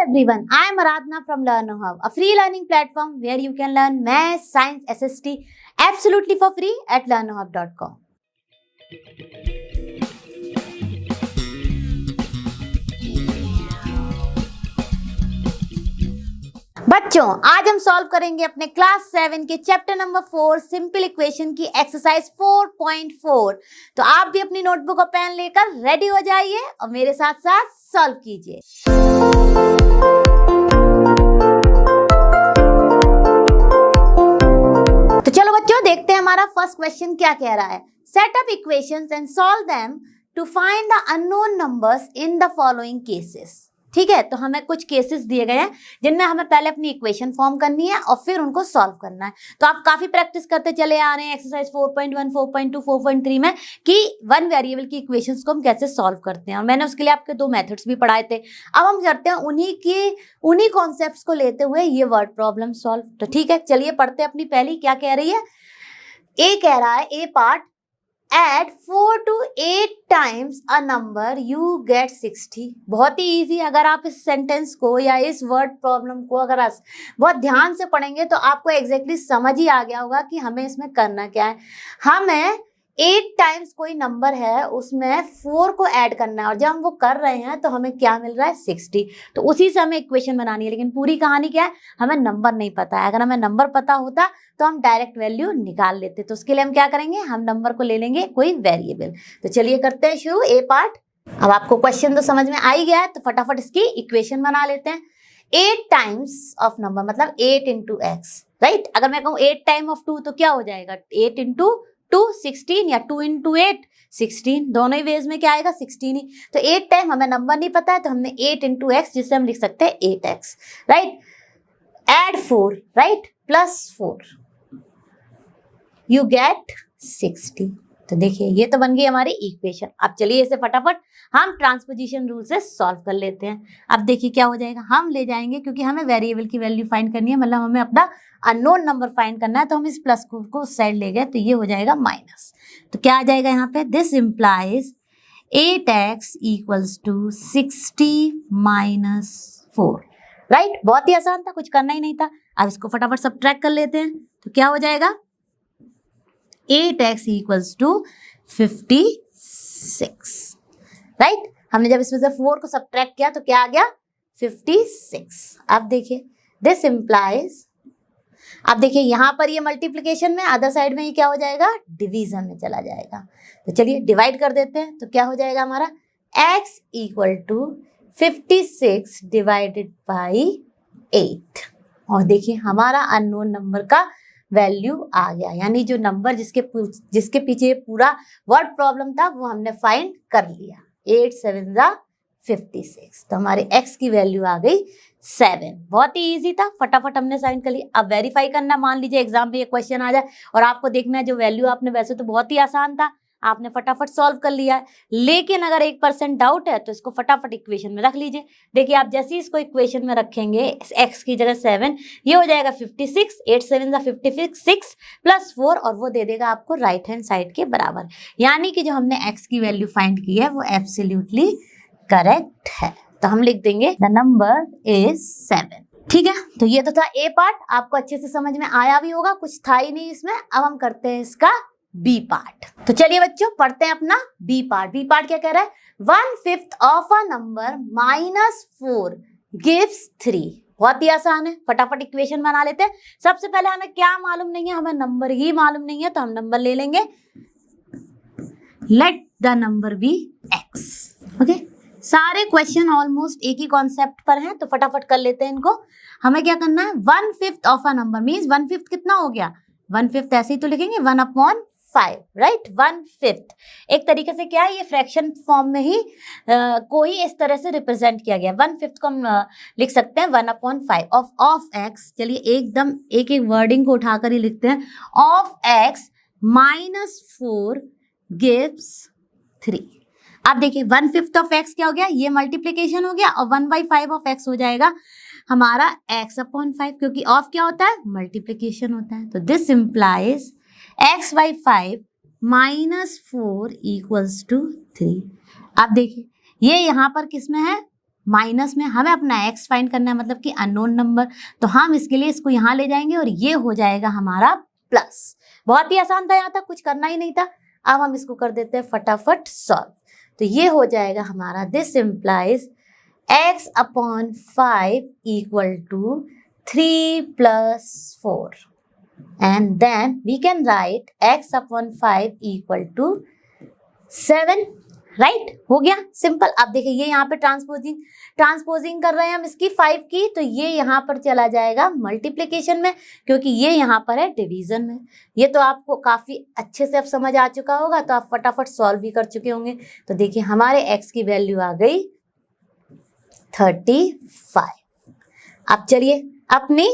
everyone, I am Aradhana from Learner Hub, a free learning platform where you can learn math, science, SST absolutely for free at learnerhub.com. बच्चों, आज हम solve करेंगे अपने class 7 के chapter number 4 simple equation की exercise 4.4। तो आप भी अपनी नोटबुक और पेन लेकर रेडी हो जाइए और मेरे साथ साथ सॉल्व कीजिए। तो चलो बच्चों, देखते हैं हमारा फर्स्ट क्वेश्चन क्या कह रहा है। Set up equations and solve them to find the unknown numbers in the following cases. ठीक है, तो हमें कुछ केसेस दिए गए हैं जिनमें हमें पहले अपनी इक्वेशन फॉर्म करनी है और फिर उनको सॉल्व करना है। तो आप काफी प्रैक्टिस करते चले आ रहे हैं एक्सरसाइज 4.1, 4.2, 4.3 में कि वन वेरिएबल की इक्वेशंस को हम कैसे सॉल्व करते हैं, और मैंने उसके लिए आपके 2 मेथड्स भी पढ़ाए थे। अब हम करते हैं उन्हीं कॉन्सेप्ट्स को लेते हुए ये वर्ड प्रॉब्लम सॉल्व। तो ठीक है, चलिए पढ़ते हैं अपनी पहली। क्या कह रही है? ए कह रहा है, ए part, add 4 to 8 times a number you get 60। बहुत ही इजी। अगर आप इस सेंटेंस को या इस वर्ड प्रॉब्लम को अगर बहुत ध्यान से पढ़ेंगे तो आपको एग्जैक्टली समझ ही आ गया होगा कि हमें इसमें करना क्या है। हमें 8 टाइम्स कोई नंबर है उसमें 4 को ऐड करना है, और जब हम वो कर रहे हैं तो हमें क्या मिल रहा है? 60। तो उसी से हमें इक्वेशन बनानी है। लेकिन पूरी कहानी क्या है? हमें नंबर नहीं पता है। अगर हमें नंबर पता होता तो हम डायरेक्ट वैल्यू निकाल लेते। तो उसके लिए हम क्या करेंगे? हम नंबर को ले लेंगे कोई वेरिएबल। तो चलिए करते हैं शुरू। ए पार्ट। अब आपको क्वेश्चन तो समझ में आ ही गया है, तो फटाफट इसकी इक्वेशन बना लेते हैं। 8 टाइम्स ऑफ नंबर मतलब 8 इंटू एक्स, राइट। अगर मैं कहूँ 8 टाइम ऑफ 2 तो क्या हो जाएगा? 8 इंटू 2 16, या 2 इंटू 8 16। दोनों ही वेज में क्या आएगा? 16 ही। तो 8 टाइम हमें नंबर नहीं पता है तो हमने 8 इंटू एक्स, जिससे हम लिख सकते हैं 8x, right. Add 4, right, plus 4 you get 60। तो देखिए ये तो बन गई हमारी इक्वेशन। अब चलिए इसे फटाफट हम ट्रांसपोजिशन रूल से सॉल्व कर लेते हैं। अब देखिए क्या हो जाएगा। हम ले जाएंगे, क्योंकि हमें वेरिएबल की वैल्यू फाइंड करनी है, मतलब हमें अपना अननोन नंबर फाइंड करना है, तो हम इस प्लस को उस साइड ले गए, तो ये हो जाएगा माइनस। तो क्या आ जाएगा यहाँ पे? This implies 8x equals to 60 minus 4, right. बहुत ही आसान था, कुछ करना ही नहीं था। अब इसको फटाफट सब्ट्रैक्ट कर लेते हैं। तो क्या हो जाएगा? 8x equals to 56, right. हमने जब इसमें से 4 को सब्ट्रैक्ट किया तो क्या आ गया? 56। अब देखिए दिस इम्प्लाइज, अब देखिए यहाँ पर ये मल्टीप्लिकेशन में, अदर साइड में ये क्या हो जाएगा? डिवीजन में चला जाएगा। तो चलिए डिवाइड कर देते हैं। तो क्या हो जाएगा हमारा? x equal to 56 divided by 8। और देखिए हमारा अननोन नंबर का वैल्यू आ गया, यानी जो नंबर जिसके पीछे पूरा वर्ड प्रॉब्लम था वो हमने फाइंड कर लिया। 8 7 जा 56। तो हमारे x की वैल्यू आ गई 7। बहुत ही इजी था, फटाफट हमने साइन कर लिया। अब वेरीफाई करना, मान लीजिए एग्जाम में ये क्वेश्चन आ जाए और आपको देखना है जो वैल्यू आपने, वैसे तो बहुत ही आसान था, आपने फटाफट सॉल्व कर लिया है। लेकिन अगर 1% डाउट है तो इसको फटाफट इक्वेशन में रख लीजिए। देखिए आप जैसे ही इसको इक्वेशन में रखेंगे, x की जगह 7, ये हो जाएगा 56। 8 7 जा 56 प्लस 4, और वो दे देगा आपको राइट हैंड साइड के बराबर। यानी कि जो हमने x की वैल्यू फाइंड की है वो एब्सोल्युटली करेक्ट है। तो हम लिख देंगे द नंबर इज 7। ठीक है, तो ये तो था ए पार्ट। आपको अच्छे से समझ में आया भी होगा, कुछ था ही नहीं इसमें। अब हम करते हैं इसका बी पार्ट। तो चलिए बच्चों पढ़ते हैं अपना बी पार्ट। बी पार्ट क्या कह रहा है? 1/5 ऑफ अ नंबर -4 गिव्स 3। बहुत ही आसान है, फटाफट इक्वेशन बना लेते हैं। सबसे पहले हमें क्या मालूम नहीं है? हमें नंबर ही मालूम नहीं है, तो हम नंबर ले लेंगे। Let the number be x। Okay, सारे क्वेश्चन ऑलमोस्ट एक ही कॉन्सेप्ट पर हैं, तो फटाफट कर लेते हैं इनको। हमें क्या करना है? 1/5 ऑफ अ नंबर मीन्स 1/5 कितना हो गया? 1/5 ऐसे ही तो लिखेंगे 1/5, राइट। 1/5 एक तरीके से क्या है, ये फ्रैक्शन फॉर्म में ही को ही इस तरह से रिप्रेजेंट किया गया। 1/5 को हम लिख सकते हैं 1/5 ऑफ x। चलिए एकदम एक एक वर्डिंग को उठाकर ही लिखते हैं। Of x -4 gives 3। अब देखिए 1/5 ऑफ x क्या हो गया? ये मल्टीप्लीकेशन हो गया, और 1/5 ऑफ x हो जाएगा हमारा x/5, क्योंकि ऑफ क्या होता है? मल्टीप्लीकेशन होता है। तो this implies x/5 -4 equals to 3। अब देखिए ये यहाँ पर किस में है? माइनस में हमें अपना x फाइंड करना है, मतलब कि अननोन नंबर। तो हम इसके लिए इसको यहाँ ले जाएंगे और ये हो जाएगा हमारा प्लस। बहुत ही आसान था, यहाँ तक कुछ करना ही नहीं था। अब हम इसको कर देते हैं फटाफट सॉल्व। तो ये हो जाएगा हमारा this implies x upon 5 equal to 3 + 4 and then we can write x upon 5 equal to 7, right? हो गया सिंपल। अब देखिए ये यहाँ पे ट्रांसपोजिंग कर रहे हैं हम इसकी 5 की, तो ये यहाँ पर चला जाएगा मल्टीप्लिकेशन में, क्योंकि ये यहाँ पर है डिवीजन में। ये तो आपको काफी अच्छे से अब समझ आ चुका होगा, तो आप फटाफट सॉल्व भी कर चुके होंगे। तो देखिए हमारे x की वैल्यू आ गई 35। अब चलिए अपनी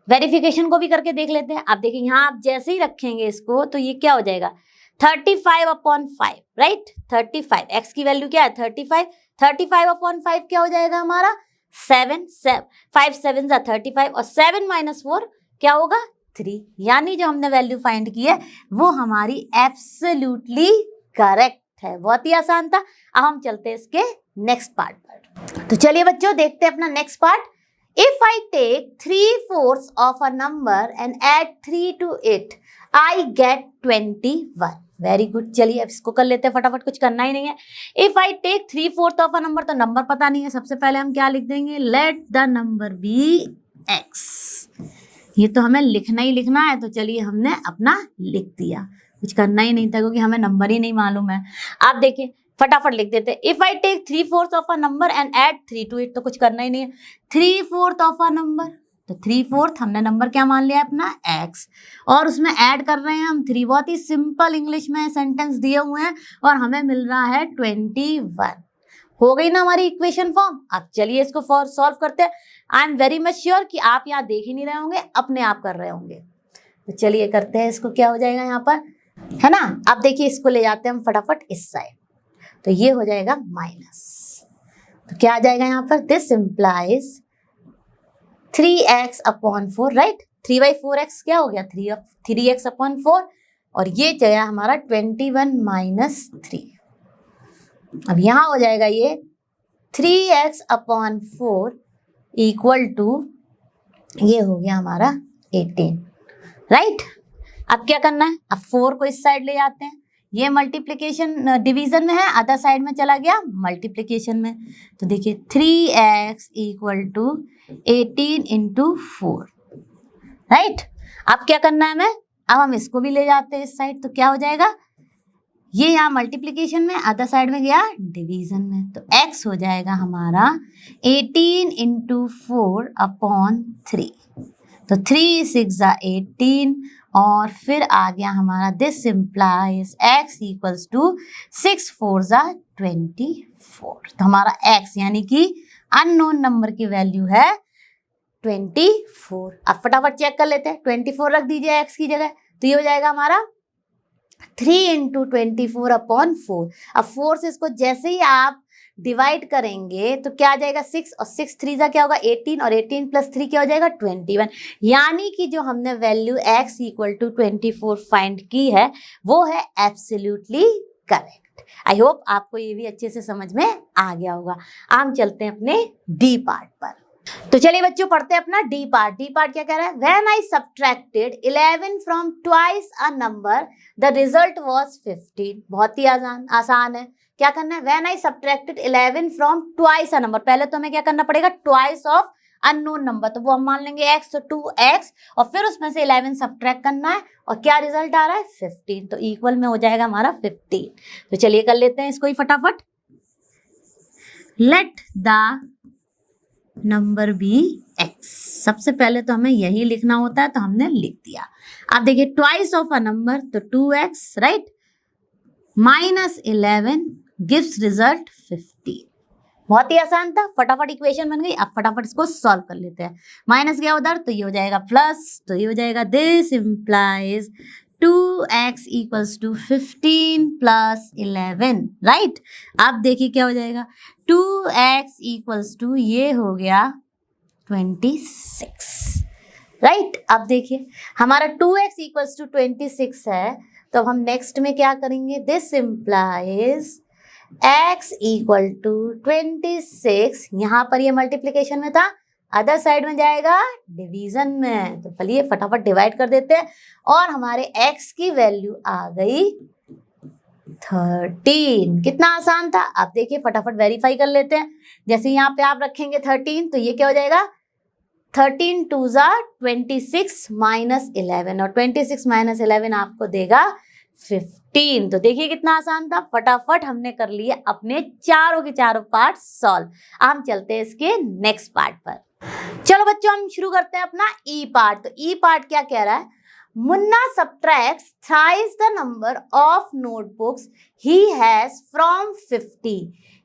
वेरिफिकेशन को भी करके देख लेते हैं। अब देखिए यहाँ आप जैसे ही रखेंगे इसको, तो ये क्या हो जाएगा 35 अपॉन 5, राइट? 35 x की वैल्यू क्या है 35 अपॉन 5 क्या हो जाएगा हमारा 7 5 7 35 और 7 - 4 क्या होगा 3। यानी जो हमने वैल्यू फाइंड की है वो हमारी एब्सोल्युटली करेक्ट है। बहुत ही आसान था। अब हम चलते हैं इसके नेक्स्ट पार्ट पर। तो चलिए बच्चों देखते हैं अपना next part. If I take 3/4 of a number and add 3 to it, I get 21. Very good. चलिए अब इसको कर लेते हैं फटाफट, कुछ करना ही नहीं है। If I take 3/4 of a number, तो नंबर पता नहीं है, सबसे पहले हम क्या लिख देंगे, let the number be x। ये तो हमें लिखना ही लिखना है, तो चलिए हमने अपना लिख दिया, कुछ करना ही नहीं था क्योंकि हमें नंबर ही नहीं मालूम है। आप देखिए फटाफट लिख देते हैं। If I take 3/4 of a number and add 3 to it, तो कुछ करना ही नहीं है। 3/4 ऑफ अ नंबर, तो 3/4 हमने नंबर क्या मान लिया अपना x, और उसमें ऐड कर रहे हैं हम 3। बहुत ही सिंपल इंग्लिश में सेंटेंस दिए हुए हैं और हमें मिल रहा है 21। हो गई ना हमारी इक्वेशन फॉर्म। अब चलिए इसको सॉल्व करते हैं। I am very much sure कि आप यहाँ देख ही नहीं रहे होंगे, अपने आप कर रहे होंगे। तो चलिए करते हैं इसको, क्या हो जाएगा यहाँ पर, है ना? अब देखिए इसको ले जाते हैं हम फटाफट इस साइड, तो ये हो जाएगा माइनस। तो क्या आ जाएगा यहाँ पर, this implies 3x upon 4, right? 3/4x क्या हो गया 3x अपॉन 4, और ये जाएगा हमारा 21 - 3। अब यहाँ हो जाएगा ये 3x अपॉन 4 इक्वल टू, ये हो गया हमारा 18, राइट? अब क्या करना है, अब 4 को इस साइड ले जाते हैं। ये मल्टीप्लिकेशन डिवीजन में है, अदर साइड में चला गया मल्टीप्लिकेशन में। तो देखिए 3x इक्वल टू 18 × 4, राइट? अब क्या करना है हमें, अब हम इसको भी ले जाते हैं इस साइड, तो क्या हो जाएगा, ये यहाँ मल्टीप्लिकेशन में, अदर साइड में गया डिवीजन में। तो x हो जाएगा हमारा 18 × 4 अपॉन 3। तो 3 × 6 = 18, और फिर आ गया हमारा this implies x equals to 6 4 = 24। तो हमारा x यानी कि अननोन नंबर की वैल्यू है 24। अब फटाफट चेक कर लेते हैं, 24 रख दीजिए x की जगह, तो ये हो जाएगा हमारा 3 × 24 अपॉन 4। अब 4 से इसको जैसे ही आप डिवाइड करेंगे तो क्या आ जाएगा 6, और 6 3 × क्या होगा 18, और 18 + 3 क्या हो जाएगा 21। यानी कि जो हमने value x equal to 24 find की है वो है एब्सोल्युटली करेक्ट। आई होप आपको ये भी अच्छे से समझ में आ गया होगा। हम चलते हैं अपने डी पार्ट पर। तो चलिए बच्चों पढ़ते हैं अपना डी पार्ट। डी पार्ट क्या कह रहा है, when I subtracted 11 from twice a number the result was 15। बहुत ही आसान है। क्या करना है, when I subtracted 11 from twice a number, पहले तो हमें क्या करना पड़ेगा, ट्वाइस ऑफ अननोन नंबर, तो वो हम मान लेंगे x, तो 2x, और फिर उसमें से 11 सब्ट्रैक्ट करना है, और क्या रिजल्ट आ रहा है 15, तो इक्वल में हो जाएगा हमारा 15। तो चलिए कर लेते हैं इसको ही फटाफट। Let the number be x, सबसे पहले तो हमें यही लिखना होता है, तो हमने लिख दिया। अब देखिए ट्वाइस ऑफ अ नंबर, तो 2x, राइट, -11 गिव्स रिजल्ट 15। बहुत ही आसान था, फटाफट इक्वेशन बन गई। अब फटाफट इसको सॉल्व कर लेते हैं। माइनस गया उधर, तो ये हो जाएगा प्लस, तो ये हो जाएगा this implies 2x equals to 15 + 11, right? अब देखिए क्या हो जाएगा, 2x इक्वल्स टू, ये हो गया 26, राइट? अब देखिए हमारा 2x इक्वल्स टू 26 है, तो हम नेक्स्ट में क्या करेंगे, this implies x equal to 26, यहाँ पर ये मल्टीप्लीकेशन में था, अदर साइड में जाएगा डिवीजन में। तो चलिए फटाफट डिवाइड कर देते हैं और हमारे x की वैल्यू आ गई 13। कितना आसान था। आप देखिए फटाफट वेरीफाई कर लेते हैं। जैसे यहाँ पे आप रखेंगे 13 तो ये क्या हो जाएगा, 13 2 जा 26 माइनस 11 और 26 माइनस 11 आपको देगा 15। तो देखिए कितना आसान था, फटाफट हमने कर लिए अपने चारों के चारों पार्ट सॉल्व। हम चलते हैं इसके नेक्स्ट पार्ट पर। चलो बच्चों हम शुरू करते हैं अपना ई पार्ट। तो ई पार्ट क्या कह रहा है, Munna subtracts thrice the number of notebooks he has from 50.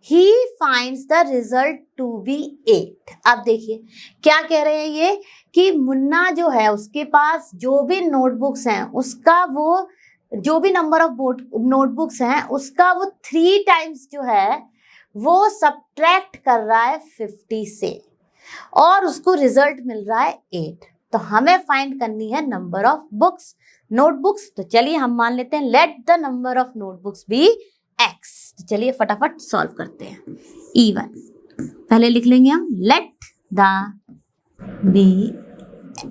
He finds the result to be 8. अब देखिए क्या कह रहे हैं ये कि मुन्ना जो है उसके पास जो भी नोटबुक्स हैं उसका वो जो भी नंबर ऑफ नोटबुक्स हैं उसका वो 3 टाइम्स जो है वो सब्ट्रैक्ट कर रहा है 50 से और उसको रिजल्ट मिल रहा है 8। तो हमें फाइंड करनी है नंबर ऑफ बुक्स नोटबुक्स। तो चलिए हम मान लेते हैं let the number of notebooks be x। तो चलिए फटाफट सॉल्व करते हैं। E1 पहले लिख लेंगे हम let the be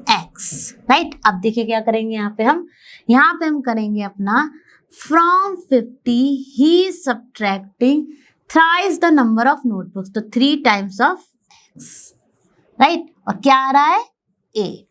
x, right. अब देखिए क्या करेंगे यहाँ पे हम करेंगे अपना फ्रॉम 50 ही subtracting thrice the number of notebooks, तो 3 टाइम्स ऑफ x, राइट। और क्या आ रहा है 8।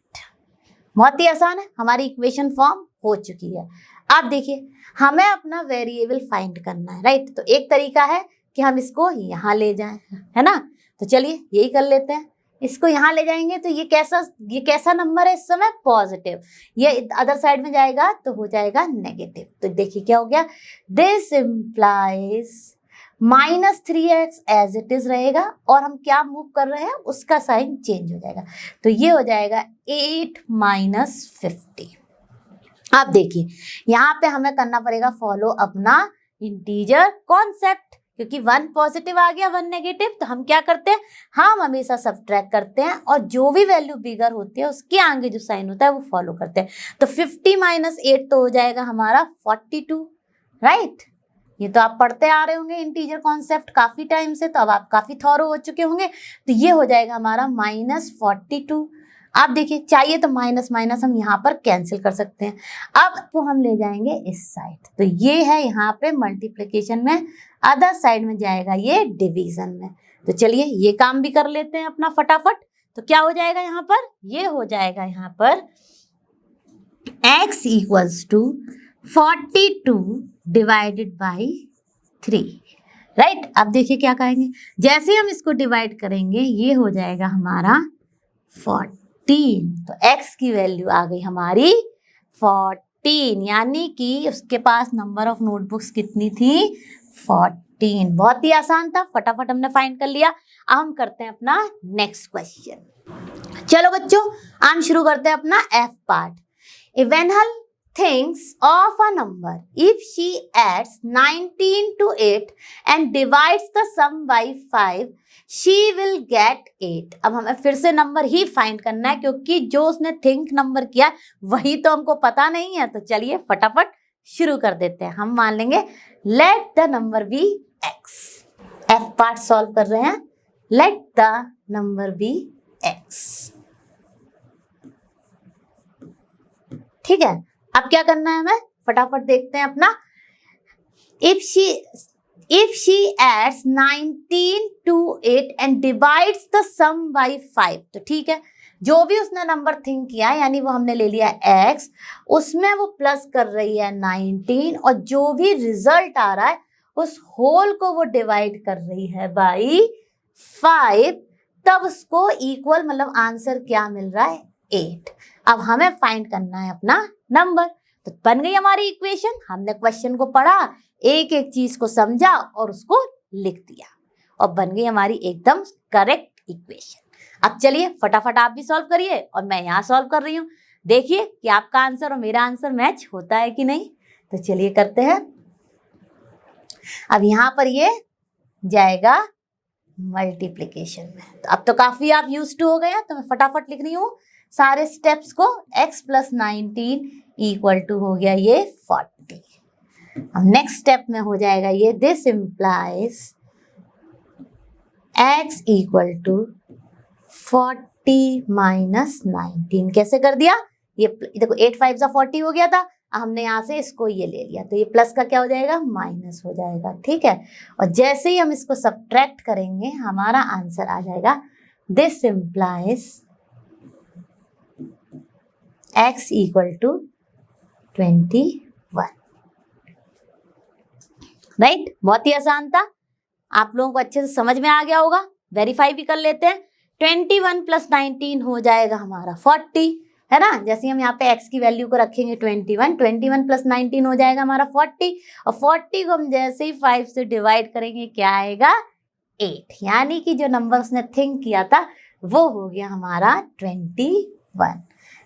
बहुत ही आसान है, हमारी इक्वेशन फॉर्म हो चुकी है। अब देखिए हमें अपना वेरिएबल फाइंड करना है, राइट। तो एक तरीका है कि हम इसको यहाँ ले जाएं, है ना। तो चलिए यही कर लेते हैं, इसको यहाँ ले जाएंगे तो ये कैसा नंबर है इस समय, पॉजिटिव। ये अदर साइड में जाएगा तो हो जाएगा नेगेटिव। तो देखिए क्या हो गया, this implies -3x as it is रहेगा और हम क्या मूव कर रहे हैं उसका साइन चेंज हो जाएगा। तो ये हो जाएगा 8 - 50। अब देखिए यहाँ पे हमें करना पड़ेगा फॉलो अपना इंटीजर कॉन्सेप्ट, क्योंकि 1 पॉजिटिव आ गया 1 नेगेटिव। तो हम क्या करते हैं, हम हमेशा सब्ट्रैक्ट करते हैं और जो भी वैल्यू बिगर होती है उसके आगे जो साइन होता है वो फॉलो करते हैं। तो 50 - 8 तो हो जाएगा हमारा 42, राइट। ये तो आप पढ़ते आ रहे होंगे इंटीजर कॉन्सेप्ट काफी टाइम से, तो अब आप काफी थॉरो हो चुके होंगे। तो ये हो जाएगा हमारा -42। आप देखिए चाहिए तो माइनस माइनस हम यहाँ पर कैंसिल कर सकते हैं। अब तो हम ले जाएंगे इस साइड, तो ये है यहाँ पे मल्टीप्लिकेशन में, अदर साइड में जाएगा ये डिवीजन में। तो चलिए ये काम भी कर लेते हैं अपना फटाफट। तो क्या हो जाएगा यहाँ पर, ये हो जाएगा यहाँ पर x equals to 42 divided by 3, right. अब देखिए क्या कहेंगे, जैसे हम इसको डिवाइड करेंगे ये हो जाएगा हमारा 14। तो x की वैल्यू आ गई हमारी 14, यानी कि उसके पास नंबर ऑफ नोटबुक्स कितनी थी, 14। बहुत ही आसान था, फटाफट हमने फाइंड कर लिया। अब हम करते हैं अपना नेक्स्ट क्वेश्चन। चलो बच्चों हम शुरू करते हैं अपना F part. Evenhal thinks of a number if she adds 19 to 8 and divides the sum by 5 she will get 8। अब हमें फिर से नंबर ही फाइंड करना है क्योंकि जो उसने थिंक नंबर किया वही तो हमको पता नहीं है। तो चलिए फटाफट शुरू कर देते हैं। हम मान लेंगे let the number be x। F part solve कर रहे हैं, let the number be x, ठीक है। अब क्या करना है हमें, फटाफट देखते हैं अपना। If she adds 19 to 8 and divides the sum by 5, तो ठीक है, जो भी उसने नंबर थिंक किया यानी वो हमने ले लिया x, उसमें वो प्लस कर रही है 19 और जो भी रिजल्ट आ रहा है उस होल को वो डिवाइड कर रही है बाई 5, तब उसको इक्वल मतलब आंसर क्या मिल रहा है 8। अब हमें फाइंड करना है अपना नंबर। तो बन गई हमारी इक्वेशन, हमने क्वेश्चन को पढ़ा, एक एक चीज को समझा और उसको लिख दिया और बन गई हमारी एकदम करेक्ट इक्वेशन। अब चलिए फटाफट आप भी सॉल्व करिए और मैं यहाँ सॉल्व कर रही हूँ, देखिए कि आपका आंसर और मेरा आंसर मैच होता है कि नहीं। तो चलिए करते हैं। अब यहाँ पर ये जाएगा मल्टीप्लिकेशन में, तो अब तो काफी आप यूज्ड टू हो गए हैं। तो मैं फटाफट लिख रही हूँ सारे स्टेप्स को। x + 19 इक्वल टू हो गया ये 40, अब नेक्स्ट स्टेप में हो जाएगा ये, this implies x equal to 40 minus 19। कैसे कर दिया? ये देखो 8 5 जा 40 हो गया था, हमने यहाँ से इसको ये ले लिया, तो ये प्लस का क्या हो जाएगा, माइनस हो जाएगा। ठीक है, और जैसे ही हम इसको सब्ट्रैक्ट करेंगे हमारा आंसर आ जाएगा, this implies x equal to 21। Right, बहुत ही आसान था, आप लोगों को अच्छे से समझ में आ गया होगा। वेरीफाई भी कर लेते हैं। 21 प्लस 19 हो जाएगा हमारा 40, है ना। जैसे हम यहाँ पे x की वैल्यू को रखेंगे 21 प्लस 19 हो जाएगा हमारा 40, और 40 को हम जैसे ही 5 से डिवाइड करेंगे क्या आएगा, 8। यानी कि जो नंबर उसने थिंक किया था वो हो गया हमारा 21,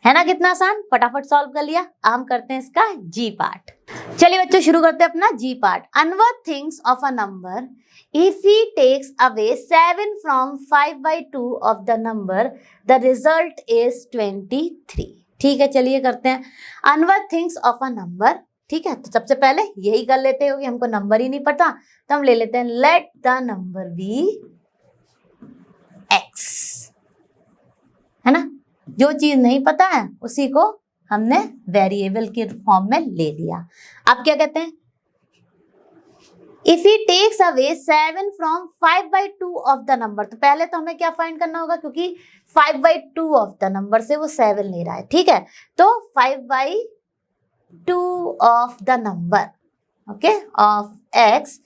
है ना। कितना आसान, फटाफट सॉल्व कर लिया। अब हम करते हैं इसका जी पार्ट। चलिए बच्चों शुरू करते हैं अपना G part. Anwar thinks of a number if he takes away 7 from 5/2 of the number, the result is 23। ठीक है, चलिए करते हैं। Anwar thinks of a number, ठीक है, तो सबसे पहले यही कर लेते हो कि हमको नंबर ही नहीं पता, तो हम ले लेते हैं let the number be x, है ना। जो चीज नहीं पता है उसी को हमने वेरिएबल के फॉर्म में ले लिया। अब क्या कहते हैं, If he takes away 7 from 5/2 of the number, तो पहले तो हमें क्या फाइंड करना होगा, क्योंकि 5/2 of the number से वो 7 ले रहा है। ठीक है, तो 5/2 of the number, okay, of x,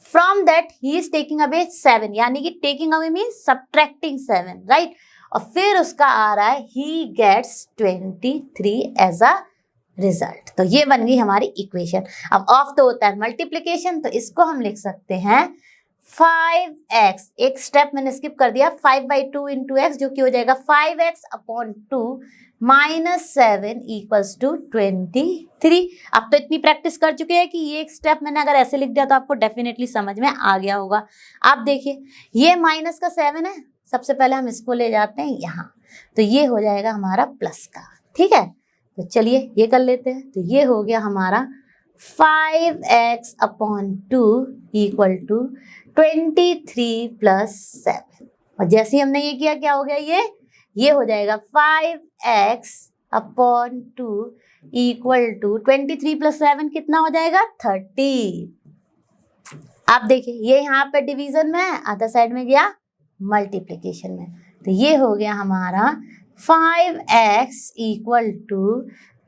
from that he is taking away 7, यानी कि taking away means subtracting 7, right, और फिर उसका आ रहा है he gets 23 as a result. तो ये बन गई हमारी इक्वेशन। अब ऑफ तो होता है मल्टीप्लिकेशन, तो इसको हम लिख सकते हैं 5x, एक स्टेप मैंने स्किप कर दिया, 5/2 इंटू एक्स, जो कि हो जाएगा 5x upon 2 minus 7 equals to 23। अब तो इतनी प्रैक्टिस कर चुके हैं कि ये एक स्टेप मैंने अगर ऐसे लिख दिया तो आपको डेफिनेटली समझ में आ गया होगा। आप देखिए ये माइनस का 7 है, सबसे पहले हम इसको ले जाते हैं यहाँ, तो ये हो जाएगा हमारा प्लस का। ठीक है, तो चलिए ये कर लेते हैं। तो ये हो गया हमारा 5x upon 2 equal to 23 plus 7, और जैसे ही हमने ये किया क्या हो गया, ये हो जाएगा 5x upon 2 equal to 23 plus 7 कितना हो जाएगा, 30। आप देखिए ये यहाँ पे डिवीजन में है, अदर साइड में गया मल्टीप्लिकेशन में, तो ये हो गया हमारा 5x इक्वल टू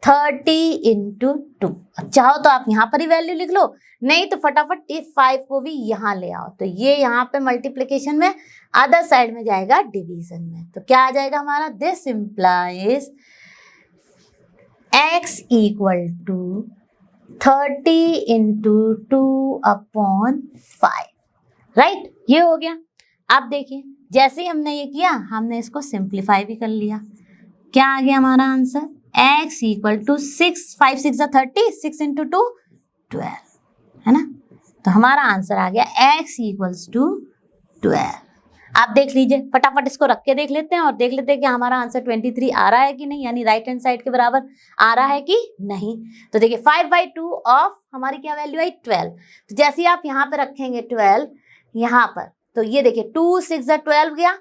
30 इंटू 2। चाहो तो आप यहाँ पर ही वैल्यू लिख लो, नहीं तो फटाफट इस 5 को भी यहाँ ले आओ, तो ये यहाँ पे मल्टीप्लिकेशन में, अदर साइड में जाएगा डिवीजन में, तो क्या आ जाएगा हमारा, this implies x equal to 30 into 2 upon 5, right, ये हो गया। अब देखिए जैसे ही हमने ये किया हमने इसको सिंप्लीफाई भी कर लिया, क्या आ गया हमारा answer, x equal to 6, 5 6 30, 6 into 2 12, है ना। तो हमारा आंसर आ गया x इक्वल्स टू 12। आप देख लीजिए, फटाफट इसको रख के देख लेते हैं और देख लेते हैं कि हमारा आंसर 23 आ रहा है कि नहीं, यानी राइट हैंड साइड के बराबर आ रहा है कि नहीं। तो देखिए 5/2 ऑफ हमारी क्या वैल्यू आई, 12, तो जैसे ही आप यहाँ पे रखेंगे 12 यहाँ पर, तो ये देखिए 2 6 जा 12 गया,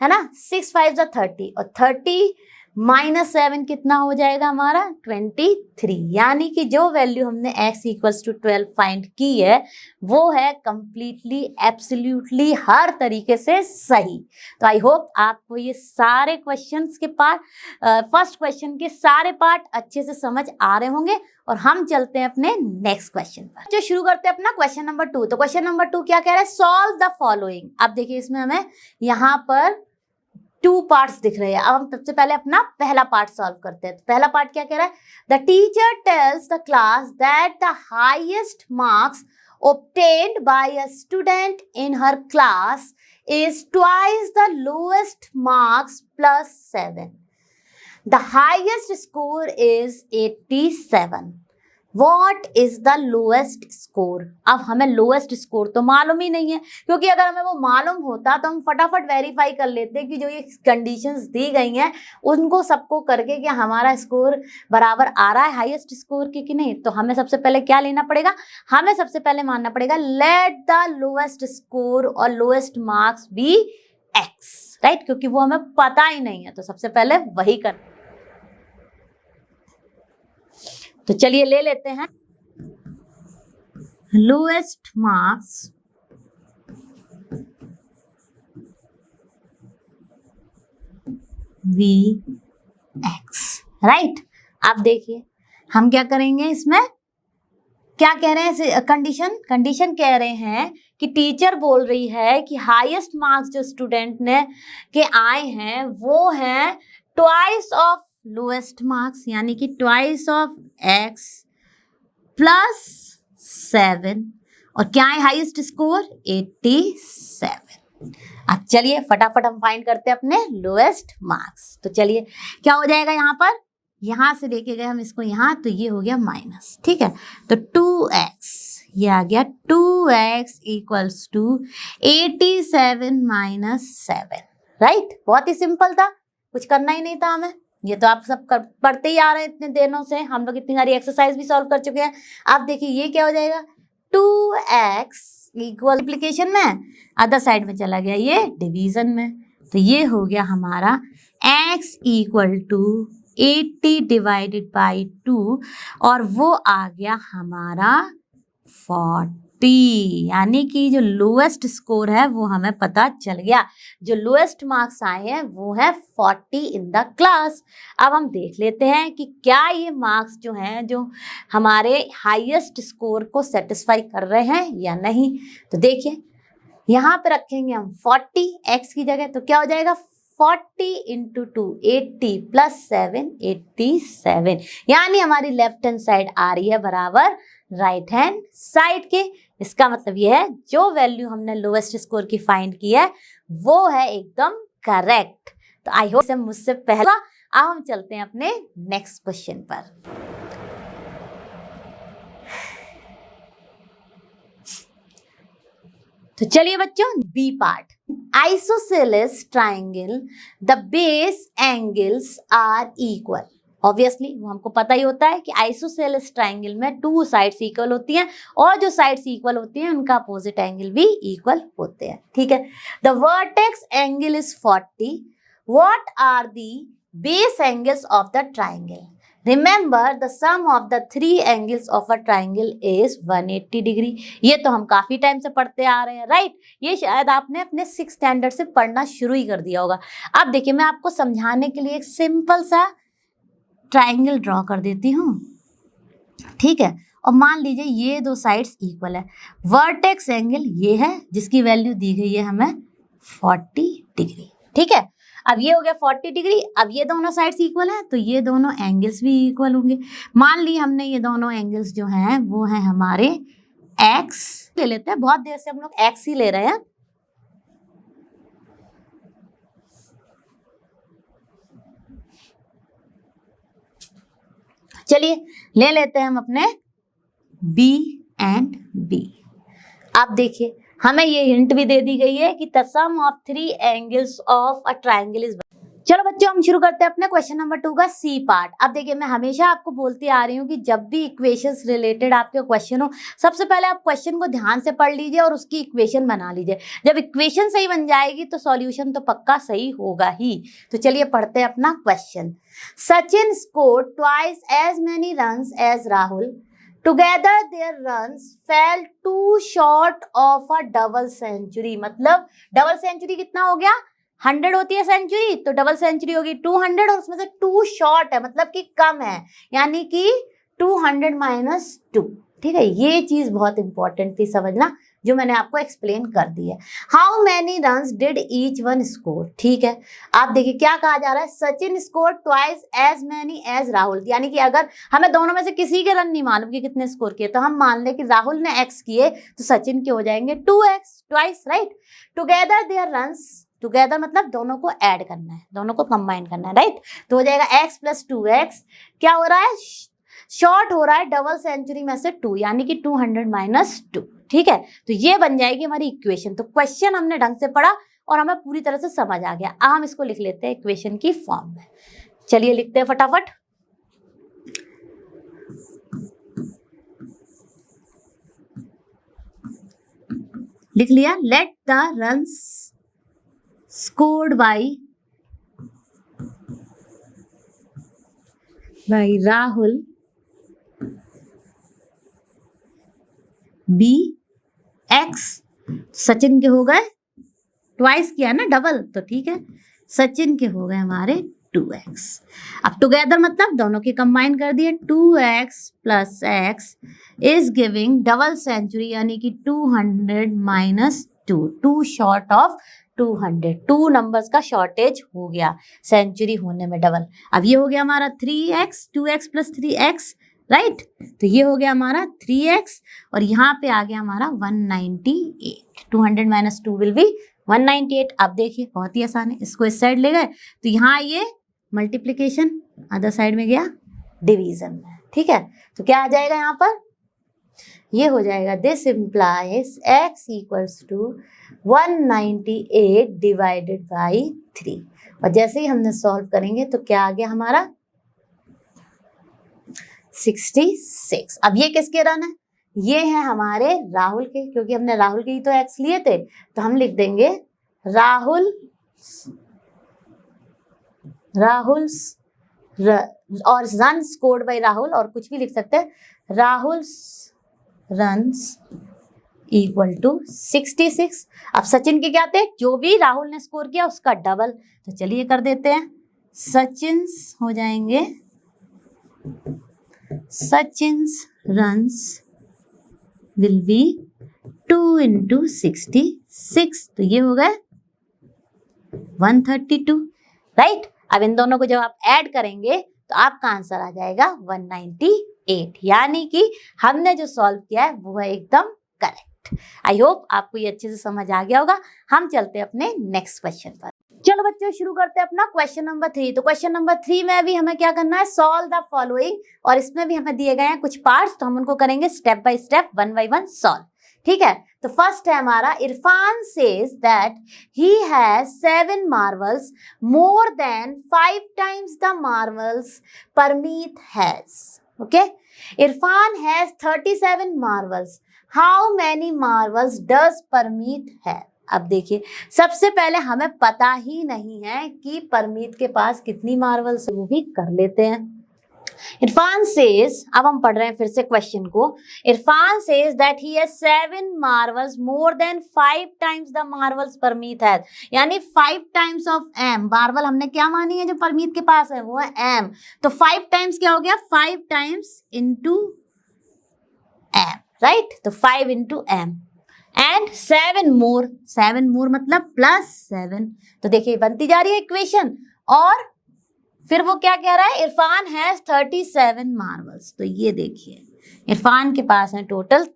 है ना, 6 5 जा 30, और 30 माइनस 7 कितना हो जाएगा हमारा, 23। यानी कि जो वैल्यू हमने x इक्वल्स टू 12 फाइंड की है वो है कंप्लीटली एब्सोल्युटली हर तरीके से सही। तो आई होप आपको ये सारे क्वेश्चंस के पार्ट, फर्स्ट क्वेश्चन के सारे पार्ट अच्छे से समझ आ रहे होंगे, और हम चलते हैं अपने नेक्स्ट क्वेश्चन पर, जो शुरू करते हैं अपना क्वेश्चन नंबर 2। तो क्वेश्चन नंबर 2 क्या कह रहा है, सॉल्व द फॉलोइंग। अब देखिए इसमें हमें यहाँ पर 2 पार्ट्स दिख रहे हैं। अब हम सबसे पहले अपना पहला पार्ट सॉल्व करते हैं। तो पहला पार्ट क्या कह रहा है, the teacher tells the class that the highest marks obtained by a student in her class is twice the lowest marks plus 7. The highest score is 87. What is the lowest score? अब हमें lowest score तो मालूम ही नहीं है, क्योंकि अगर हमें वो मालूम होता तो हम फटाफट वेरीफाई कर लेते कि जो ये कंडीशंस दी गई हैं उनको सबको करके कि हमारा स्कोर बराबर आ रहा है हाईएस्ट स्कोर के कि नहीं। तो हमें सबसे पहले क्या लेना पड़ेगा, हमें सबसे पहले मानना पड़ेगा लेट द लोएस्ट स्कोर और lowest marks be x, right, क्योंकि वो हमें पता ही नहीं है, तो सबसे पहले वही कर। तो चलिए ले लेते हैं lowest marks be x, right. अब देखिए हम क्या करेंगे, इसमें क्या कह रहे हैं, कंडीशन कह रहे हैं कि टीचर बोल रही है कि हाईएस्ट मार्क्स जो स्टूडेंट ने के आए हैं वो हैं ट्वाइस ऑफ लोएस्ट मार्क्स, यानी कि ट्वाइस ऑफ एक्स प्लस 7, और क्या है हाईएस्ट स्कोर 87। अब चलिए फटाफट हम फाइंड करते हैं अपने लोएस्ट मार्क्स। तो चलिए क्या हो जाएगा, यहाँ पर यहां से लेके गए हम इसको यहाँ, तो ये हो गया माइनस, ठीक है। तो 2x ये आ गया 2x equals to 87 minus 7, right. बहुत ही सिंपल था, कुछ करना ही नहीं था हमें, ये तो आप सब पढ़ते ही आ रहे हैं इतने दिनों से, हम लोग इतनी सारी एक्सरसाइज भी सॉल्व कर चुके हैं। अब देखिए ये क्या हो जाएगा, 2x इक्वल मल्टीप्लिकेशन में, अदर साइड में चला गया ये डिवीजन में, तो ये हो गया हमारा x equal to 80 divided by 2, और वो आ गया हमारा 40, यानी कि जो लोएस्ट स्कोर है वो हमें पता चल गया, जो लोएस्ट मार्क्स आए हैं वो है 40 इन द क्लास। अब हम देख लेते हैं कि क्या ये मार्क्स जो हैं जो हमारे हाईएस्ट स्कोर को सेटिस्फाई कर रहे हैं या नहीं। तो देखिए यहाँ पे रखेंगे हम 40 x की जगह, तो क्या हो जाएगा 40 इंटू 2 80 प्लस 7 87, यानी हमारी लेफ्ट हैंड साइड आ रही है बराबर राइट हैंड साइड के। इसका मतलब ये है जो वैल्यू हमने लोएस्ट स्कोर की फाइंड की है वो है एकदम करेक्ट। तो आई होप मुझसे पहला। अब हम चलते हैं अपने नेक्स्ट क्वेश्चन पर। तो चलिए बच्चों, B part, isosceles triangle the base angles are equal. Obviously वो हमको पता ही होता है कि आइसोसेलेस ट्राइंगल में 2 साइड्स इक्वल होती हैं, और जो साइड्स इक्वल होती हैं उनका अपोजिट एंगल भी इक्वल होते हैं, ठीक है। The vertex angle is 40, what are the base angles of the triangle. Remember the sum of the 3 angles of a triangle is 180 degree. ये तो हम काफी टाइम से पढ़ते आ रहे हैं, राइट। ये शायद आपने अपने 6th स्टैंडर्ड से पढ़ना शुरू ही कर दिया होगा। अब देखिए मैं आपको समझाने के लिए एक सिंपल सा ट्राइंगल ड्रॉ कर देती हूँ, ठीक है। और मान लीजिए ये 2 साइड्स इक्वल है, वर्टेक्स एंगल ये है जिसकी वैल्यू दी गई है हमें 40 डिग्री, ठीक है। अब ये हो गया 40 डिग्री, अब ये दोनों साइड्स इक्वल हैं तो ये दोनों एंगल्स भी इक्वल होंगे। मान ली हमने ये दोनों एंगल्स जो हैं वो हैं हमारे x, ले लेते हैं, बहुत देर से हम लोग x ही ले रहे हैं। चलिए ले लेते हैं हम अपने b एंड b। अब देखिए हमें ये हिंट भी दे दी गई है कि the sum of 3 angles of a triangle is. चलो बच्चों हम शुरू करते हैं अपने क्वेश्चन नंबर 2 का सी पार्ट। अब देखिए मैं हमेशा आपको बोलती आ रही हूँ कि जब भी इक्वेशंस रिलेटेड आपके क्वेश्चन हो, सबसे पहले आप क्वेश्चन को ध्यान से पढ़ लीजिए और उसकी इक्वेशन बना लीजिए। जब इक्वेशन सही बन जाएगी तो सॉल्यूशन तो पक्का सही होगा ही। तो चलिए पढ़ते हैं अपना question. Sachin scored twice as many runs as Rahul, together their runs fell two short of a double century. मतलब डबल सेंचुरी कितना हो गया, 100 होती है सेंचुरी, तो डबल सेंचुरी होगी 200, और उसमें से 2 शॉर्ट है मतलब कि कम है, यानी कि 200 माइनस 2, ठीक है। ये चीज बहुत इंपॉर्टेंट थी समझना, जो मैंने आपको एक्सप्लेन कर दी है। How many runs did each one score, ठीक है। आप देखिए क्या कहा जा रहा है, Sachin score twice as many as Rahul, यानी कि अगर हमें दोनों में से किसी के रन नहीं मालूम कि कितने स्कोर किए, तो हम मान लें कि राहुल ने x किए तो सचिन के हो जाएंगे 2x, twice, right. Together their runs, together मतलब दोनों को ऐड करना है, दोनों को कंबाइन करना है, राइट। तो हो जाएगा x प्लस 2x, क्या हो रहा है शॉर्ट हो रहा है डबल सेंचुरी में से 2, यानी कि 200 माइनस 2। ठीक है, तो ये बन जाएगी हमारी इक्वेशन। तो क्वेश्चन हमने ढंग से पढ़ा और हमें पूरी तरह से समझ आ गया। अब हम इसको लिख लेते हैं इक्वेशन की फॉर्म में। चलिए लिखते हैं फटाफट। लिख लिया, let the runs scored by Rahul be x. Sachin के हो गए, ट्वाइस किया ना डबल, तो ठीक है, सचिन के हो गए हमारे 2x। अब टुगेदर मतलब दोनों की कंबाइन कर दिए, 2x plus x is giving double century, यानी कि 200 माइनस 2, 2 शॉर्ट ऑफ 200, 2 नंबर्स का शॉर्टेज हो गया सेंचुरी होने में डबल। अब ये हो गया हमारा 3x, 2x plus 3x, right. तो ये हो गया हमारा 3x और यहाँ पे आ गया हमारा 198। 200 माइनस 2 विल बी 198। अब देखिए बहुत ही आसान है, इसको इस साइड ले गए तो यहाँ ये मल्टीप्लिकेशन, अदर साइड में गया डिवीजन में। ठीक है, तो क्या आ जाएगा यहाँ पर, ये हो जाएगा this implies x equals to 198 divided by 3। और जैसे ही हमने सॉल्व करेंगे तो क्या आ गया हमारा 66। अब ये किसके रन है, ये है हमारे राहुल के, क्योंकि हमने राहुल के ही तो x लिए थे, तो हम लिख देंगे राहुल और रन स्कोर्ड बाय राहुल, और कुछ भी लिख सकते हैं, राहुल रन्स इक्वल टू 66। अब सचिन के क्या थे, जो भी राहुल ने स्कोर किया उसका डबल, तो चलिए कर देते हैं, सचिन्स हो जाएंगे, Sachin's runs will be 2 into 66, तो ये हो गए 132, राइट। अब इन दोनों को जब आप ऐड करेंगे तो आपका आंसर आ जाएगा 198, यानी कि हमने जो सॉल्व किया है वो है एकदम करेक्ट। आई होप आपको ये अच्छे से समझ आ गया होगा। हम चलते हैं अपने नेक्स्ट क्वेश्चन पर। चलो बच्चों शुरू करते हैं अपना क्वेश्चन नंबर 3। तो क्वेश्चन नंबर 3 में भी हमें क्या करना है, सॉल्व द फॉलोइंग, और इसमें भी हमें दिए गए हैं कुछ पार्ट्स, तो हम उनको करेंगे step by step, 1 by 1 solve. ठीक है, तो फर्स्ट है हमारा, Irfan says that he has 7 Marvels more than 5 times the Marvels Parmeet has. Okay, Irfan has 37 Marvels, how many Marvels does Parmeet have. अब देखिए, सबसे पहले हमें पता ही नहीं है कि परमीत के पास कितनी मार्वल्स, वो भी कर लेते हैं। इरफान सेज, अब हम पढ़ रहे हैं फिर से क्वेश्चन को, Irfan says that he has 7 Marvels more than 5 times the Marvels Parmeet has, यानी 5 times ऑफ m। मार्वल हमने क्या मानी है जो परमीत के पास है, वो है m, तो 5 times क्या हो गया, 5 times into m, राइट। तो 5 into m एंड 7 मोर, 7 मोर मतलब प्लस 7। तो देखिए बनती जा रही है इक्वेशन, और फिर वो क्या कह रहा है, इरफान हैज 37 मार्वल्स। तो ये देखिए इरफान के पास है टोटल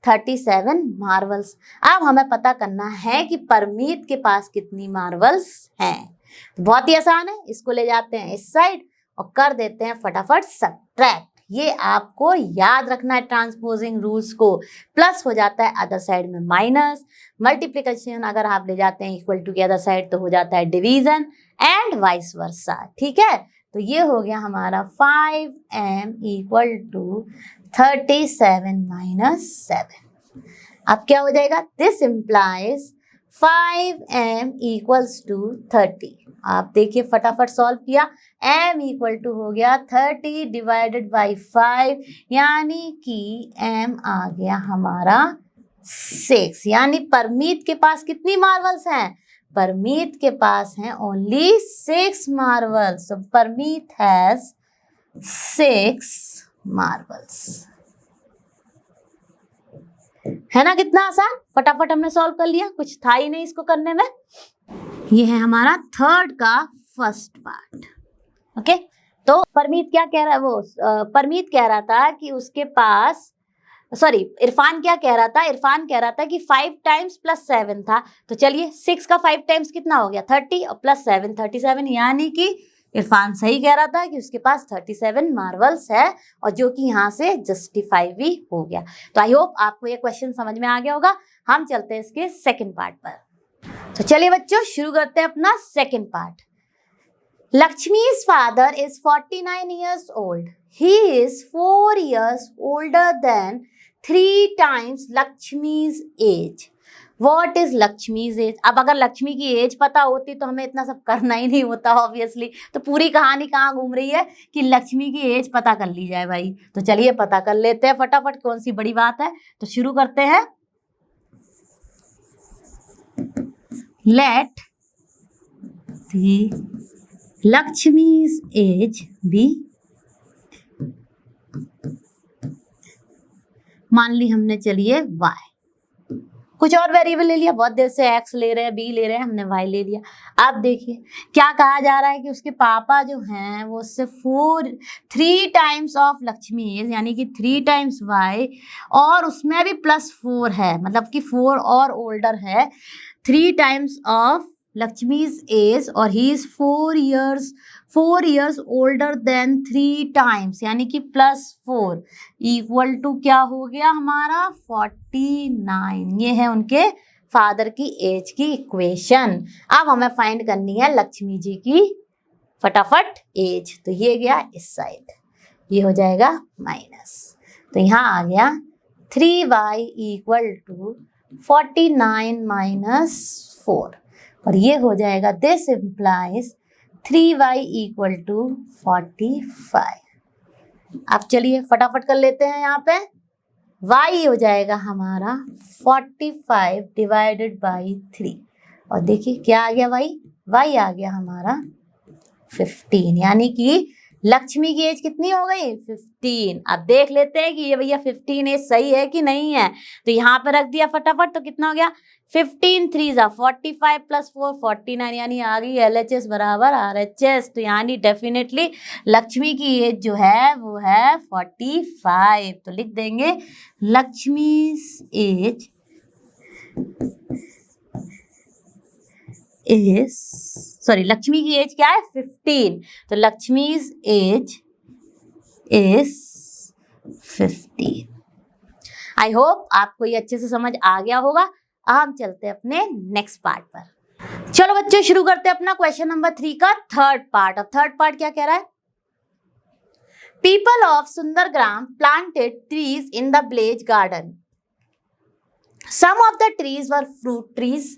37 मार्वल्स। अब हमें पता करना है कि परमीत के पास कितनी मार्वल्स हैं। तो बहुत ही आसान है, इसको ले जाते हैं इस साइड और कर देते हैं फटाफट सब्ट्रैक्ट। ये आपको याद रखना है ट्रांसपोजिंग रूल्स को, प्लस हो जाता है अदर साइड में माइनस, मल्टीप्लिकेशन अगर आप ले जाते हैं इक्वल टू के अदर साइड तो हो जाता है डिवीजन, एंड वाइस वर्सा। ठीक है, तो ये हो गया हमारा 5m इक्वल टू 37 माइनस 7। अब क्या हो जाएगा, this implies 5m equals to 30। आप देखिए फटाफट सॉल्व किया, m इक्वल टू हो गया 30 डिवाइडेड बाई 5, यानी कि m आ गया हमारा 6। यानी परमीत के पास कितनी मार्वल्स हैं, परमीत के पास हैं only 6 Marvels. so, Parmeet has 6 Marvels. है ना कितना आसान, फटाफट हमने सॉल्व कर लिया, कुछ था ही नहीं इसको करने में। ये है हमारा थर्ड का फर्स्ट पार्ट। ओके, तो परमीत क्या कह रहा है, वो परमीत कह रहा था कि उसके पास, सॉरी इरफान क्या कह रहा था, इरफान कह रहा था कि 5 times प्लस 7 था। तो चलिए 6 का 5 times कितना हो गया 30 और प्लस 7 37, यानी कि इरफान सही कह रहा था कि उसके पास 37 मार्बल्स है, और जो कि यहाँ से जस्टिफाई भी हो गया। तो आई होप आपको ये क्वेश्चन समझ में आ गया होगा। हम चलते हैं इसके सेकंड पार्ट पर। तो चलिए बच्चों शुरू करते हैं अपना second part. Lakshmi's father is 49 years old. He is 4 years older than 3 times Lakshmi's age. What is Lakshmi's age? अब अगर लक्ष्मी की एज पता होती तो हमें इतना सब करना ही नहीं होता ऑब्वियसली। तो पूरी कहानी कहाँ घूम रही है कि लक्ष्मी की एज पता कर ली जाए भाई। तो चलिए पता कर लेते हैं फटाफट, कौन सी बड़ी बात है। तो शुरू करते हैं। Let the Lakshmi's age be, मान ली हमने चलिए y, कुछ और वेरिएबल ले लिया, बहुत देर से x ले रहे हैं, b ले रहे हैं, हमने y ले लिया। अब देखिए क्या कहा जा रहा है कि उसके पापा जो हैं वो उससे 3 टाइम्स ऑफ लक्ष्मी एज, यानी कि 3 टाइम्स y, और उसमें भी +4 है, मतलब कि 4 और ओल्डर है, 3 टाइम्स ऑफ Lakshmi's age, और he is 4 years older than 3 times, यानी कि +4 इक्वल टू क्या हो गया हमारा 49। ये है उनके फादर की एज की इक्वेशन। अब हमें फाइंड करनी है लक्ष्मी जी की फटाफट एज। तो ये गया इस साइड, ये हो जाएगा माइनस, तो यहाँ आ गया 3y इक्वल टू 49 माइनस 4, और ये हो जाएगा this implies 3y equal to 45। अब चलिए फटाफट कर लेते हैं। यहाँ पे y हो जाएगा हमारा 45 डिवाइडेड बाई 3, और देखिए क्या आ गया y आ गया हमारा 15, यानी कि लक्ष्मी की एज कितनी हो गई 15। अब देख लेते हैं कि ये भैया 15 एज सही है कि नहीं है। तो यहाँ पे रख दिया फटाफट, तो कितना हो गया 15 3 जा 45 + 4 49, यानी आ गई LHS बराबर RHS। तो यानी डेफिनेटली लक्ष्मी की एज जो है वो है 45। तो लिख देंगे लक्ष्मी's एज लक्ष्मी की एज क्या है 15। तो लक्ष्मी's एज इज 15। आई होप आपको ये अच्छे से समझ आ गया होगा। अब हम चलते हैं अपने नेक्स्ट पार्ट पर। चलो बच्चों शुरू करते हैं अपना क्वेश्चन नंबर 3 का थर्ड पार्ट। अब थर्ड पार्ट क्या कह रहा है? People of Sundargram planted trees in the village garden. Some of the trees were fruit trees.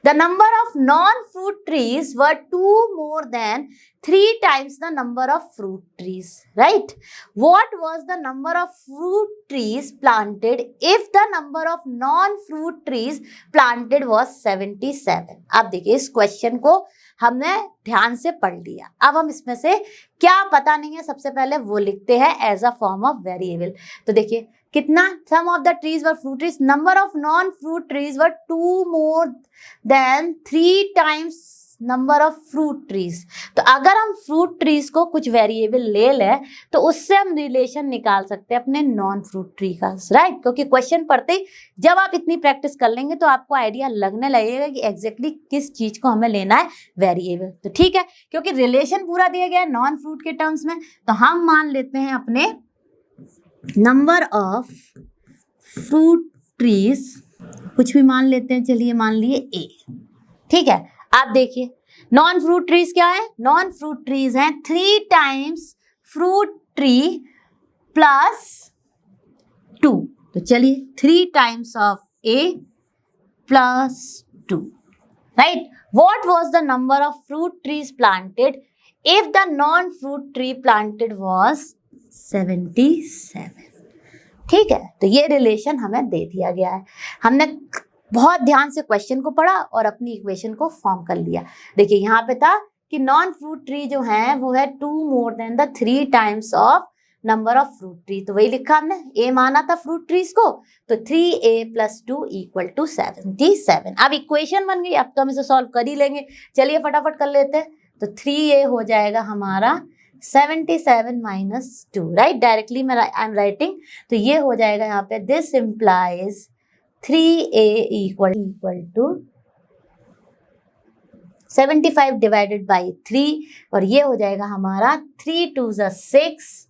The number of non-fruit trees were 2 more than 3 times the number of fruit trees, right? What was the number of fruit trees planted if the number of non-fruit trees planted was 77? अब देखिए इस question को हमने ध्यान से पढ़ लिया। अब हम इसमें से क्या पता नहीं है सबसे पहले वो लिखते हैं as a form of variable. तो देखिए कितना, some of the trees were fruit trees, number of non fruit trees were 2 more than 3 times number of fruit trees. तो अगर हम फ्रूट ट्रीज को कुछ वेरिएबल ले लें तो उससे हम रिलेशन निकाल सकते हैं अपने नॉन फ्रूट ट्री का, राइट? क्योंकि क्वेश्चन पढ़ते ही जब आप इतनी प्रैक्टिस कर लेंगे तो आपको आइडिया लगने लगेगा कि एग्जैक्टली किस चीज को हमें लेना है वेरिएबल। तो ठीक है, क्योंकि रिलेशन पूरा दिया गया है नॉन फ्रूट के टर्म्स में, तो हम मान लेते हैं अपने नंबर ऑफ फ्रूट ट्रीज, कुछ भी मान लेते हैं, चलिए मान लिए ए। ठीक है, आप देखिए नॉन फ्रूट ट्रीज क्या है? नॉन फ्रूट ट्रीज हैं 3 टाइम्स फ्रूट ट्री प्लस 2। तो चलिए 3 times of A plus 2, right? What was the number of fruit trees planted if the non fruit tree planted was 77? ठीक है, तो ये रिलेशन हमें दे दिया गया है। हमने बहुत ध्यान से क्वेश्चन को पढ़ा और अपनी इक्वेशन को फॉर्म कर लिया। देखिए यहाँ पे था कि नॉन फ्रूट ट्री जो है वो है 2 more than the 3 times of number of fruit tree. तो वही लिखा हमने, ए माना था फ्रूट ट्रीज को, तो 3a + 2 = 77। अब इक्वेशन बन गई, अब तो हम इसे सॉल्व कर ही लेंगे। चलिए फटाफट कर लेते हैं। तो 3a हो जाएगा हमारा 77 - 2, राइट? डायरेक्टली मैं आई एम राइटिंग, तो ये हो जाएगा यहाँ पे this implies 3a equal to 75 divided by 3 और ये हो जाएगा हमारा 3 2 6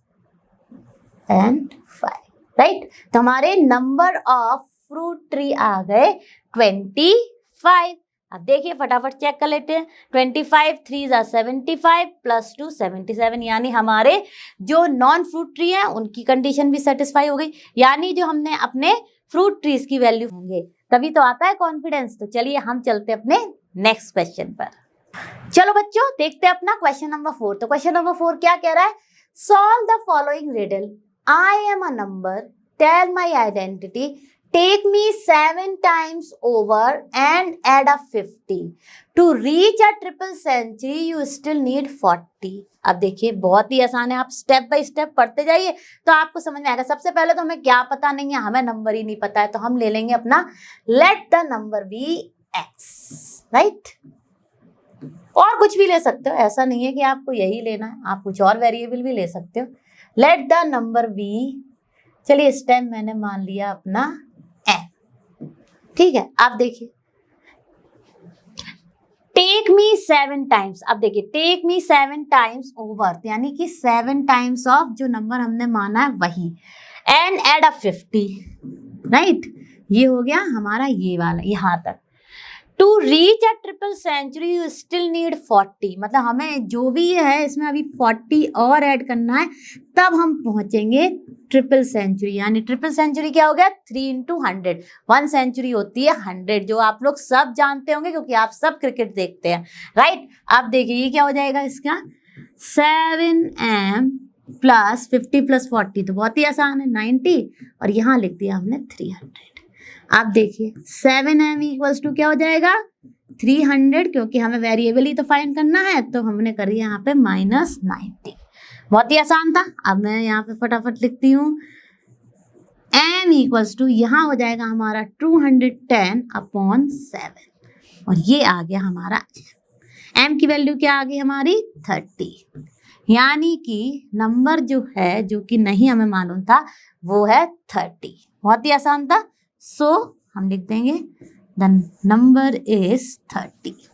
and 5, राइट। तो हमारे नंबर ऑफ फ्रूट ट्री आ गए 25। अब देखिए फटाफट चेक कर लेते हैं। 25 3 75 प्लस 2 77, यानी हमारे जो नॉन फ्रूट ट्री है उनकी कंडीशन भी सेटिस्फाई हो गई, यानी जो हमने अपने फ्रूट ट्रीज की वैल्यू होंगे, तभी तो आता है कॉन्फिडेंस। तो चलिए हम चलते हैं अपने नेक्स्ट क्वेश्चन पर। चलो बच्चों देखते हैं अपना क्वेश्चन नंबर 4। तो क्वेश्चन नंबर 4 क्या कह रहा है? Solve the following riddle, I am a number, tell my identity, take me 7 times over and add up 50. To reach a triple century you still need 40. अब देखिए बहुत ही आसान है, आप स्टेप बाय स्टेप पढ़ते जाइए तो आपको समझ में आएगा। सबसे पहले तो हमें क्या पता नहीं है, हमें नंबर ही नहीं पता है, तो हम ले लेंगे अपना let the number be x, right. और कुछ भी ले सकते हो, ऐसा नहीं है कि आपको यही लेना है, आप कुछ और वेरिएबल भी ले सकते हो। लेट द नंबर बी, चलिए इस टाइम मैंने मान लिया अपना एम, ठीक है। आप देखिए टेक मी 7 times, अब देखिए टेक मी 7 times ओवर, यानी कि 7 times ऑफ जो नंबर हमने माना है वही, एंड एड अप 50, राइट। ये हो गया हमारा ये वाला यहां तक। To reach a triple century you still need 40, मतलब हमें जो भी है इसमें अभी 40 और ऐड करना है, तब हम पहुंचेंगे ट्रिपल सेंचुरी। यानी ट्रिपल सेंचुरी क्या हो गया? 3 into 100, 1 सेंचुरी होती है 100, जो आप लोग सब जानते होंगे क्योंकि आप सब क्रिकेट देखते हैं, राइट। अब देखिए ये क्या हो जाएगा इसका, 7m प्लस 50 प्लस 40, तो बहुत ही आसान है 90, और यहाँ लिख दिया हमने 300। आप देखिए 7m इक्वल्स टू क्या हो जाएगा? 300, क्योंकि हमें वेरिएबल ही तो फाइंड करना है, तो हमने करी यहाँ पे -90। बहुत ही आसान था। अब मैं यहाँ पे फटाफट लिखती हूँ m इक्वल्स टू, यहाँ हो जाएगा हमारा 210/7, और ये आ गया हमारा m की वैल्यू क्या आ गई हमारी? 30, यानी कि नंबर जो है, जो कि नहीं हमें मालूम था, वो है 30। बहुत ही आसान था। सो हम लिख देंगे द नंबर इज 30।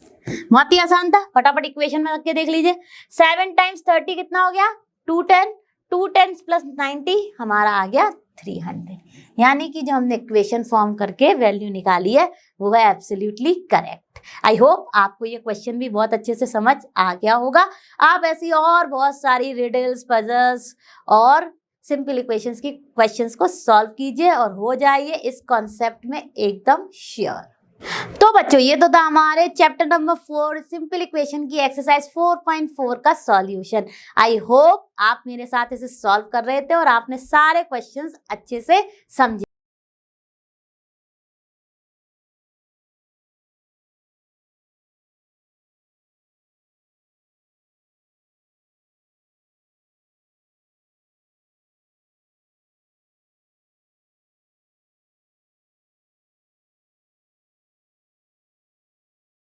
बहुत ही आसान था, फटाफट इक्वेशन में रख के देख लीजिए। 7 times 30 कितना हो गया? 210, 210 प्लस 90 हमारा आ गया 300, यानी कि जो हमने इक्वेशन फॉर्म करके वैल्यू निकाली है वो है एब्सोल्युटली करेक्ट। आई होप आपको ये क्वेश्चन भी बहुत अच्छे से समझ आ गया होगा। आप ऐसी और बहुत सारी रिडल्स, पजल्स और सिंपल इक्वेशंस की क्वेश्चंस को सॉल्व कीजिए और हो जाइए इस कॉन्सेप्ट में एकदम श्योर। तो बच्चों ये तो था हमारे चैप्टर नंबर 4 सिंपल इक्वेशन की एक्सरसाइज 4.4 का सॉल्यूशन। आई होप आप मेरे साथ इसे सॉल्व कर रहे थे और आपने सारे क्वेश्चंस अच्छे से समझे।